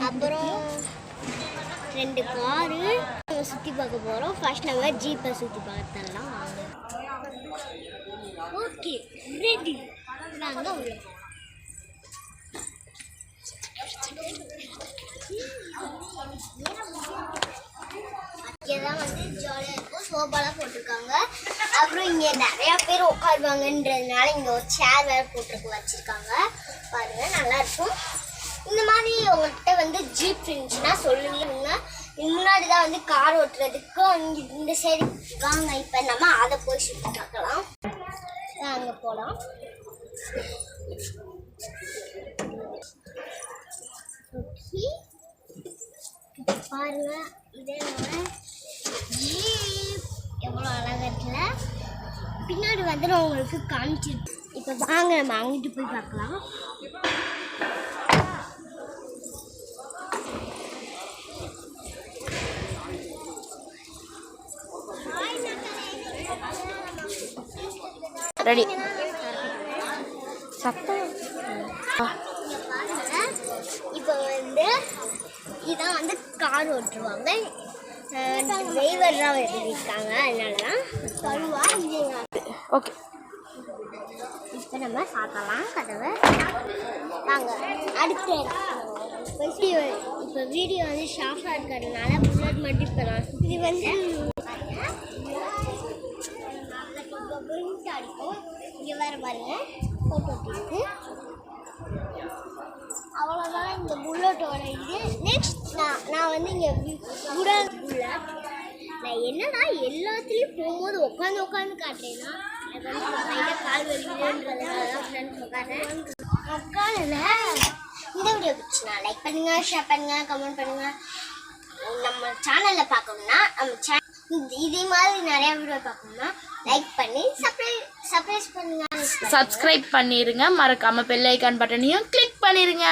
அப்புறம் 2 காரு சுற்றி பார்க்க போகிறோம். ஃபர்ஸ்ட் நம்ம ஜீப்பை சுற்றி பார்த்தலாம். ஓகே ரெடி, நாங்கள் உள்ள போகலாம். இங்கேதான் வந்து ஜாலியாக இருக்கும். சோபாலாம் போட்டிருக்காங்க. அப்புறம் இங்கே நிறையா பேர் உட்காருவாங்கன்றதுனால இங்கே ஒரு சேர் வேறு வச்சுருக்காங்க. பாருங்கள், நல்லாயிருக்கும். இந்த மாதிரி உங்கள்கிட்ட வந்து ஜீப் இருந்துச்சுன்னா சொல்லுவீங்க. முன்னாடி தான் வந்து கார் ஓட்டுறதுக்கு இங்கே இந்த சைடு வாங்க. இப்போ நம்ம அதை போய் சுற்றி பார்க்கலாம். அங்கே போகலாம். ஓகே, பாருங்க, இதே ஜீப் எவ்வளோ அழகத்துல பின்னாடி வந்து நான் உங்களுக்கு காமிச்சிருக்கேன். இப்போ வாங்க நம்ம அங்கிட்டு போய் பார்க்கலாம். ரெடி சத்தம். இப்போ வந்து இதான் வந்து கார் ஓட்டுருவாங்க. டிரைவர்லாம் இருக்காங்க, அதனால தான் பருவா. ஓகே, இப்போ நம்ம சாப்பிடலாம். கதவை வாங்க. அடுத்து இப்போ வீடியோ வந்து ஷார்ட்டாக இருக்கிறதுனால புல்லட் மட்டும் போகலாம். இது வந்து அடிக்கும். இங்கே வேறு பாருங்க, ஃபோட்டோ இருக்கு. அவ்வளோதான் இந்த புல்லட்டோட இது. நெக்ஸ்ட் நான் வந்து இங்கே புல்லட் நான் என்னன்னா எல்லாத்துலேயும் போகும்போது உட்காந்து காட்டுறேன்னா எனக்கு வந்து கால் வலிக்குதுன்றதுனால தான் ஃப்ரெண்ட்ஸ் உட்காடுறேன். உட்காந்துல இந்த வீடியோ பிடிச்சினா லைக் பண்ணுங்கள், ஷேர் பண்ணுங்கள், கமெண்ட் பண்ணுங்கள். நம்ம சேனலில் பார்க்கணும்னா நம்ம இதே மாதிரி நிறைய வீடியோ பார்க்கணும்னா லைக் பண்ணி சப்ஸ்கிரைப் பண்ணிருங்க. மறக்காம பெல் ஐகான் பட்டனையும் கிளிக் பண்ணிருங்க.